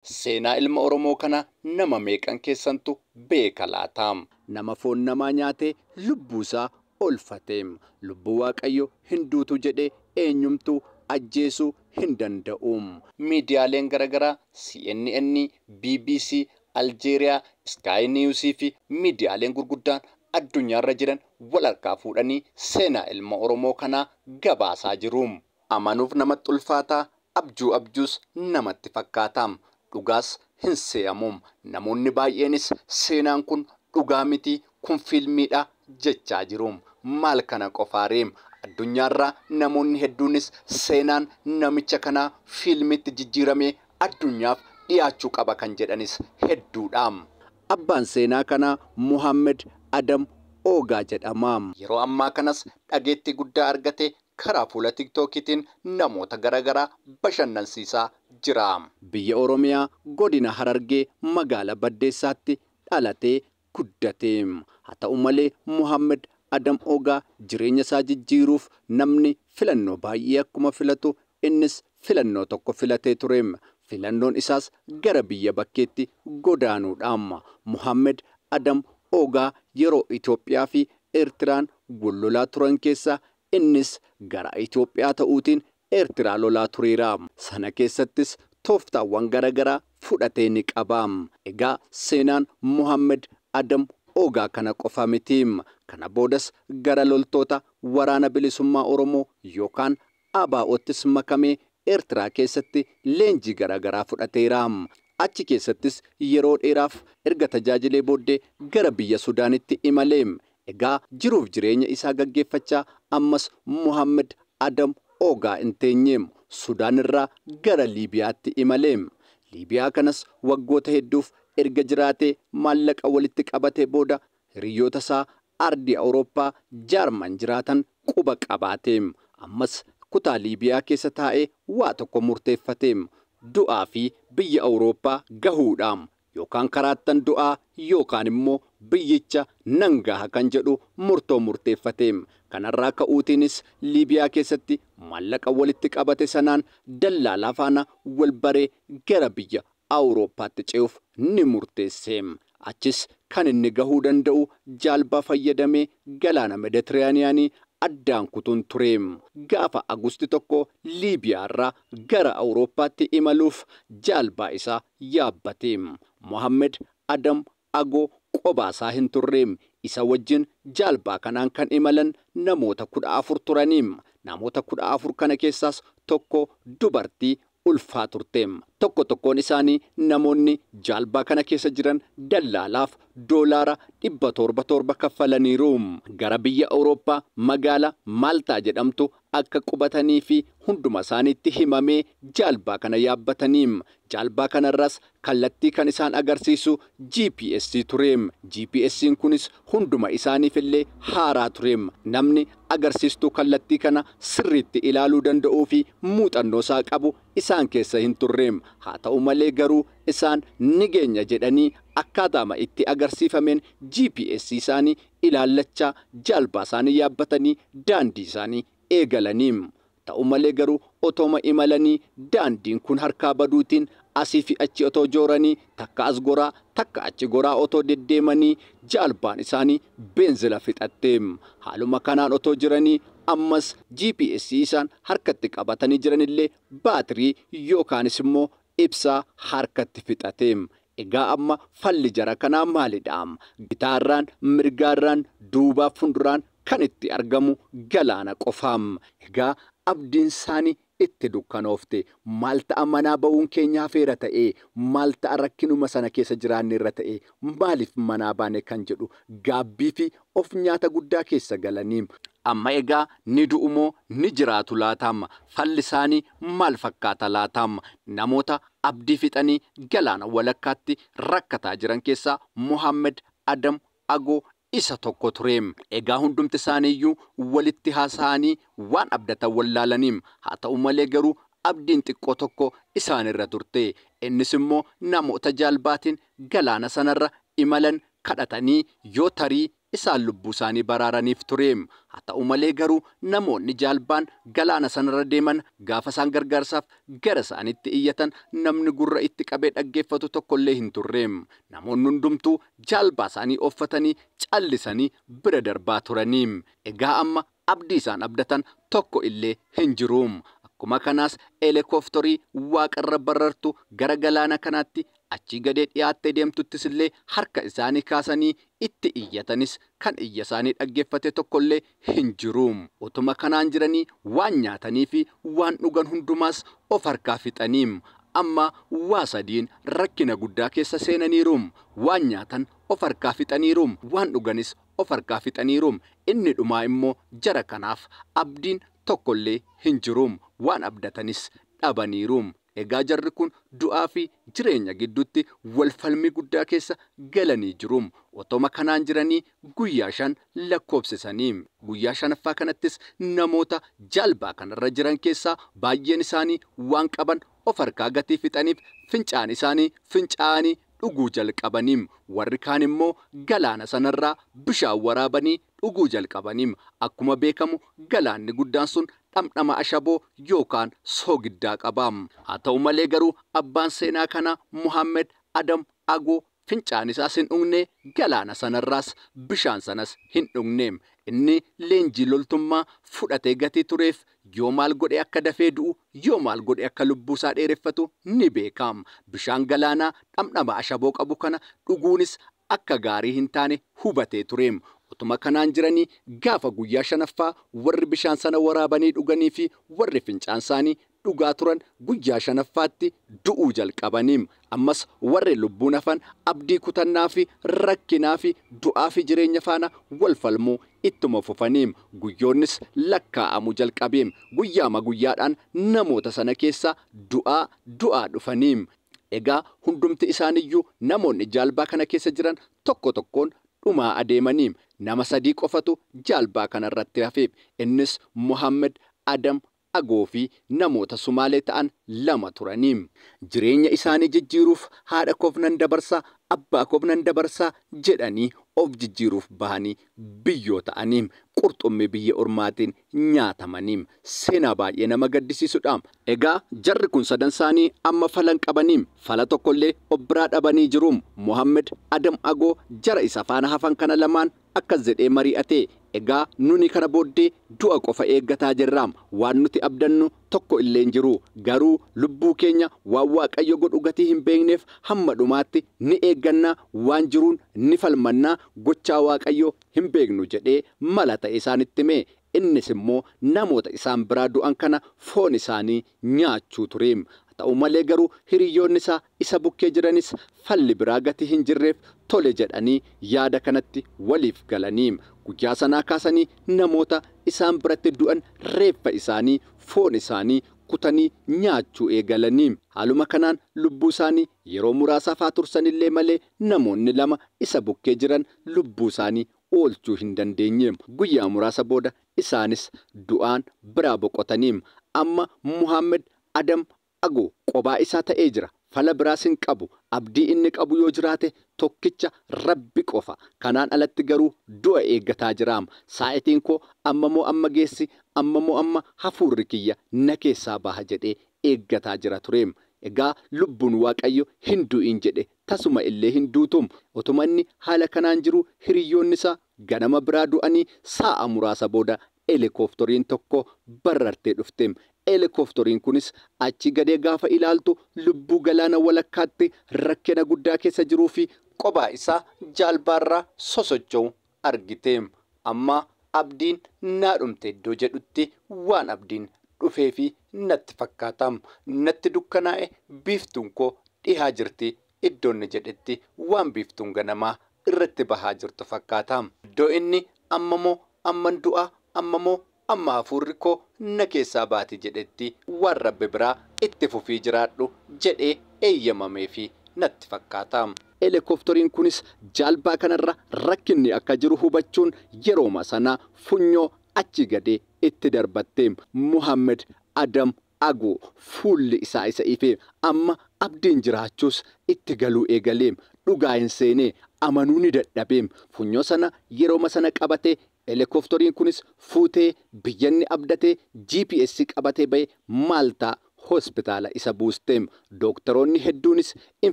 Seenaa ilma Oromoo kana nama meeqan keessantu beeka laataam? Nama foon namaa nyaatee lubbuusaa oolfateem. Lubbuu Waaqayyo hin duutu jedhee eenyumtuu ajjeesuu hin danda'uum. Miidiyaaleen garaagaraa CNN, BBC, Aljeeriyaa, Sky News fi miidiyaaleen gurguddaan addunyaarra jiran wal harkaa fuudhanii seenaa ilma Oromoo kanaa gabaasaa jiruum. Amanuuf namatti ulfaataa, abjuus namatti fakkaataam. Dhugaas hin se'amuum. Namoonni baay'eenis seenaan kun dhugaa miti, kun fiilmiidha jechaa jiruum. Maal kana qofaareem? Addunyaarraa namoonni hedduunis seenaan namicha kanaa fiilmiitti jijjiiramee addunyaaf dhiyaachuu qaba kan jedhanis hedduudhaam. Abbaan seenaa kanaa Muhammed Adam Ogaa jedhamaam. Yeroo ammaa kanas dhageettii guddaa argate karaa fuula TikTokiitiin namoota garaagaraa bashannansiisaa jira. Biyya Oromiyaa godina Harargee magaalaa Baddeessaatti dhalatee guddateem. Haa ta'u malee Muhammed Adam Ogaa jireenya isaa jijjiiruuf namni filannoo baay'ee akkuma filatu innis filannoo tokko filatee tureem. Filannoon isaas gara biyya bakkeetti godaanuudhaam. Muhammed Adam Ogaa yeroo Itoophiyaa fi Eertiraan wal-lolaa turan keessa innis gara Itoophiyaa ta'uutiin Eertiraa lolaa tureera. Sana keessattis tooftaawwan garaagaraa fudhatee ni qabaam. Egaa seenaan Muhammed Adam Ogaa kana qofa mitiim. Kana boodas gara loltoota waraana bilisummaa Oromoo yookaan ABO'ttis makamee Eertiraa keessatti leenjii garaagaraa fudhateeraam. Achi keessattis yeroo dheeraaf erga tajaajilee booddee gara biyya Sudaanitti imaleem. Egaa jiruuf jireenya isaa gaggeeffachaa ammas Muhammed Adam Ogaa hin teenyeem. Sudaan irraa gara Liibiyaatti imaleem. Liibiyaa kanas waggoota hedduuf erga jiraatee maallaqa walitti qabatee booda hiriyoota isaa ardii Awurooppaa Jaarman jiraatan quba qabaateem. Ammas kutaa Liibiyaa keessa taa'ee waa tokko murteeffateem. Du'aa fi biyya Awurooppaa gahuudhaam. Yookaan karaattan du'aa yookaan immoo biyyicha nan gaha kan jedhu murtoo murteeffateem. Kanarraa ka'uutiinis Liibiyaa keessatti maallaqa walitti qabate sanaan dallaalaa faana wal baree gara biyya Awurooppaatti ce'uuf ni murteesseem. Achis kan inni gahuu danda'u jaalbaa fayyadamee galaana Meditiraaniyaanii addaan kutuun tureem. Gaafa Agusti tokko Liibiyaarraa gara Awurooppaatti imaluuf jaalbaa isaa yaabbateem. Muhammed Adam Agoo qobaasaa hin turreem. Isa wajjin jaalbaa kanaan kan imalan namoota 14 turaniim. Namoota 14 kana keessaas tokko dubartii ulfaa turteem. Tokkoon isaanii namoonni jaalbaa kana keessa jiran dallaalaaf doolaara 700 kaffalaniiruum. Gara biyya Awurooppaa magaalaa Maaltaa jedhamtu akka qubatanii fi hunduma isaaniitti himamee jaalbaa kana yaabbataniim. Jaalbaa kanarras kallattii kan isaan agarsiisu GPS tureem. GPS'n kunis hunduma isaaniif illee haaraa tureem. Namni agarsiistuu kallattii kana sirriitti ilaaluu danda'uu fi muuxannoo isaa qabu isaan keessa hin turreem. Haa ta'u malee garuu isaan ni geenya jedhanii akkaataama itti agarsiifameen GPS isaanii ilaallachaa jaalbaa isaanii yaabbatanii daandii isaanii eegalaniim. Ta'u malee garuu otooma imalanii daandiin kun harkaa baduutiin asii fi achi otoo jooranii takka as goraa takka achi goraa otoo deddeemanii jaalbaan isaanii beenzila fixatteem. Haaluma kanaan otoo jiranii ammas GPS isaan harkatti qabatanii jiranillee baatirii yookaanis immoo ibsaa harkatti fixateem. Egaa amma falli jara kanaa maalidhaam? Bitaarraan, mirgaarraan, duubaaf fuulduraan kan itti argamu galaana qofaam. Egaa abdiin isaanii itti dukkanoofte. Maal ta'a manaa ba'uun keenya hafeera ta'ee? Maal ta'a rakkinuma sana keessa jiraanne irra ta'ee? Maaliif manaa baane kan jedhu gaabbii fi of nyaata guddaa keessa galaniim. Amma egaa ni du'umoo ni jiraatu laataam? Falli isaanii maal fakkaata laataam? Namoota abdii fixanii galaana walakkaatti rakkataa jiran keessaa Muhammed Adam Agoo isa tokko tureem. Egaa hundumti isaaniiyyuu walitti haasa'anii waan abdatan wallaalaniim. Haa ta'u malee garuu abdiin xiqqoo tokko isaanirra turte. Innis immoo namoota jaalbaatiin galaana sanarra imalan kadhatanii yoo tarii isaan lubbuu isaanii baraaraniif tureem. Haa ta'u malee garuu namoonni jaalbaan galaana sanarra deeman gaafa isaan gargaarsaaf gara isaaniitti iyyatan namni gurra itti qabee dhaggeeffatu tokkollee hin turreem. Namoonni hundumtuu jaalbaa isaanii offatanii callisanii bira darbaa turaniim. Egaa amma abdii isaan abdatan tokko illee hin jiruum. Akkuma kanaas helikoophitarii waaqarra barartu gara galaana kanaatti achii gadee dhiyaattee deemtuttis illee harka isaanii kaasanii itti iyyatanis kan iyya isaanii dhaggeeffate tokkollee hin jiruum. Utuma kanaan jiranii waan nyaatanii fi waan dhugan hundumaas of harkaa fixaniim. Amma waa sadiin rakkina guddaa keessa seenaniiruum. Waan nyaatan of harkaa fixaniiruum, waan dhuganis of harkaa fixaniiruum. Inni dhumaa immoo jara kanaaf abdiin tokkollee hin jiruum. Waan abdatanis dhabaniiruum. Egaa jarri kun du'aa fi jireenya gidduutti walfalmii guddaa keessa galanii jiruum. Otoma kanaan jiranii guyyaa 5 lakkoofsisaniim. Guyyaa 5ffaa kanattis namoota jaalbaa kanarra jiran keessaa baay'een isaanii waan qaban of harkaa gatii fixaniif fincaan isaanii fincaanii dhuguu jalqabaniim. Warri kaan immoo galaana sanarraa bishaan waraabanii dhuguu jalqabaniim. Akkuma beekamu galaanni guddaan sun dhamdhama ashaboo yookaan soogiddaa qabaam. Haa ta'u malee garuu abbaan seenaa kana Muhammed Adam Agoo fincaan isaas hin dhugne, galaana sanarraas bishaan sanas hin dhugneem. Inni leenjii loltummaa fudhatee gatii tureef yoo maal godhe akka dafee du'u, yoo maal godhe akka lubbuusaa dheereffatu ni beekaam. Bishaan galaanaa dhamdhama ashaboo qabu kana dhuguunis akka gaarii hin taane hubatee tureem. Utuma kanaan jiranii gaafa guyyaa 5ffaa warri bishaan sana waraabanii dhuganii fi warri fincaan isaanii dhugaa turan guyyaa 5ffaatti du'uu jalqabaniim. Ammas warri lubbuun hafan abdii kutannaa fi rakkinaa fi du'aa fi jireenya faana wal falmuu ittuma fufaniim. Guyyoonnis lakkaa'amuu jalqabeem. Guyyaama guyyaadhaan namoota sana keessa du'aa dhufaniim. Egaa hundumti isaaniyyuu namoonni jaalbaa kana keessa jiran tokko tokkoon dhumaa adeemaniim. Nama 3 qofatu jaalbaa kanarratti hafeef. Innis Muhammed Adam Agoo fi namoota Sumaalee ta'an 2 turaniim. Jireenya isaanii jijjiiruuf haadha koof nan dabarsaa, abbaa koof nan dabarsaa jedhanii of jijjiiruuf bahanii biyyoo ta'aniim. Qurxummii biyya ormaatiin nyaatamaniim. Seenaa baay'ee nama gaddisiisudha. Egaa jarri kun 3 isaanii amma falan qabaniim. Fala tokkollee of biraa dhabanii jiruum. Muhammed Adam Agoo jara isa faana hafan kana lamaan akkas jedhee mari'ate. Egaa nuni kana booddee du'a qofa eeggataa jirraam. Waan nuti abdannu tokko illee hin jiru. Garuu lubbuu keenya waan Waaqayyo godhu gatii hin beekneef hamma dhumaatti ni eeggannaa, waan jiruun ni falmannaa, gochaa Waaqayyo hin beeknu jedhee mala ta'e isaanitti hime. Innis immoo namoota isaan biraa du'an kana foon isaanii nyaachuu tureem. Ta'u malee garuu hiriyoonni isaa isa bukkee jiranis falli biraa gatii hin jirreef tole jedhanii yaada kanatti waliif galaniim. Guyyaa sanaa kaasanii namoota isaan biratti du'an reeffa isaanii, foon isaanii kutanii nyaachuu eegalaniim. Haaluma kanaan lubbuu isaanii yeroo muraasaaf haa tursanillee malee namoonni 2 isa bukkee jiran lubbuu isaanii oolchuu hin dandeenyeem. Guyyaa muraasa booda isaanis du'aan biraa boqotaniim. Amma Muhammed Adam Agoo qobaa isaa ta'ee jira. Fala biraas hin qabu. Abdii inni qabu yoo jiraate tokkicha Rabbi qofa. Kanaan alatti garuu du'a eeggataa jiraam. Saayitiin koo amma amma geessi, amma hafuurri kiyya na keessaa baha jedhee eeggataa jira tureem. Egaa lubbuun Waaqayyo hin du'in jedhe tasuma illee hin duutum. Otuma inni haala kanaan jiru hiriyoonni isaa ganama biraa du'anii sa'a muraasa booda helikoophitariin tokko barartee dhufteem. Helikoophitariin kunis achi gadee gaafa ilaaltu lubbuu galaana walakkaatti rakkina guddaa keessa jiruu fi qobaa isaa jaalbaarraa sosocho'u argiteem. Amma abdiin naa dhumte iddoo jedhutti waan abdiin dhufee fi natti fakkaatam. Natti dukkanaa'e biiftuun koo dhihaa jirti iddoonni jedhetti waan biiftuun ganamaa irratti bahaa jirtu fakkaatam. Iddoo inni amman du'a amma hafuurri koo na keessaa baati jedhetti waan Rabbi biraa itti fufii jiraadhu jedhee eeyyamamee fi natti fakkaatam. Helikoophitariin kunis jaalbaa kanarra rakkinni akka jiru hubachuun yerooma sanaa funyoo achi gadee itti darbatteem. Muhammed Adam Agoo fuulli isaa isa ifee amma abdiin jiraachuus itti galuu eegaleem. Dhugaa hin seenee amanuu ni dadhabeem. Funyoo sana yeroo sana qabatee helikooftariin kunis fuutee biyyanni abdatee GPS qabatee ba'e Maaltaa hospitaala isa buusteem. Dooktaroonni hedduunis in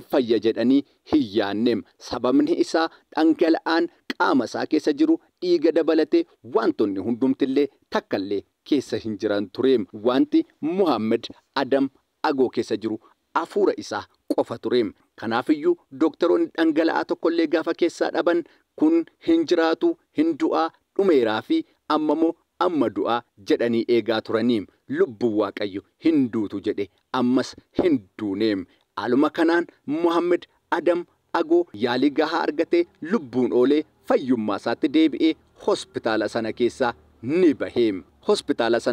fayya jedhanii hin yaanneem. Sababni isaa dhangala'aan qaama isaa keessa jiru dhiiga dabalatee wantoonni hundumtillee takkallee keessa hin jiran tureem. Wanti Muhammed Adam Agoo keessa jiru hafuura isaa qofa tureem. Kanaafiyyuu dooktaroonni dhangala'aa tokkollee gaafa keessaa dhaban kun hin jiraatu, hin du'aa, dhumeeraa fi amma du'aa jedhanii eegaa turaniim. Lubbuu Waaqayyo hin duutu jedhe ammas hin duuneem. Haaluma kanaan Muhammed Adam Agoo yaalii gahaa argatee lubbuun oolee fayyummaa isaatti deebi'ee hospitaala sana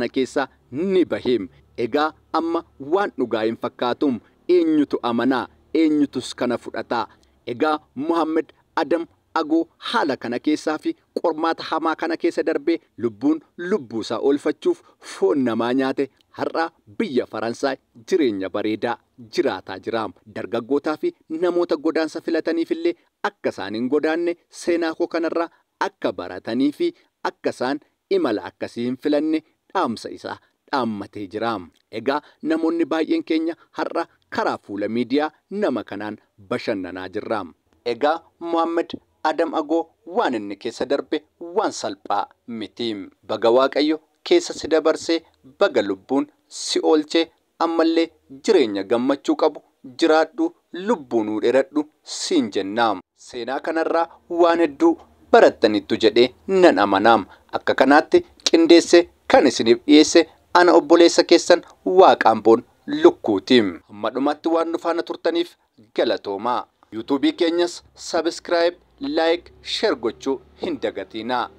keessaa ni baheem. Egaa amma waan dhugaa hin fakkaatuum. Eenyutu amanaa? Eenyutus kana fudhataa? Egaa Muhammed Adam Agoo haala kana keessaa fi qormaata hamaa kana keessa darbee lubbuu isaa oolfachuuf foon namaa nyaate har'a biyya Faransaay jireenya bareedaa jiraataa jiraam. Dargaggootaa fi namoota godaansa filataniifillee akka isaan hin godaanne seenaa koo kanarraa akka baratanii fi akka isaan imala akkasii hin filanne dhaamsa isaa dhaammatee jiraam. Egaa namoonni baay'een keenya har'a karaa fuula miidiyaa nama kanaan bashannanaa jirraam. Egaa Muhammed Adam Agoo waan inni keessa darbe waan salphaa mitiim. Baga Waaqayyo keessa si dabarsee, baga lubbuun si oolchee ammallee jireenya gammachuu qabu jiraadhu, lubbuun dheeradhu siin jennaam. Seenaa kanarraa waan hedduu barattaniittu jedhee nan amanaam. Akka kanaatti qindeessee kan isiniif dhiyeesse ana obboleessa keessan Waaqaamboon Lukkuutiim. Amma dhumaatti waan nu faana turtaniif galatoomaa. YouTube keenyas subscribe, like, share gochuu hin dagatinaa.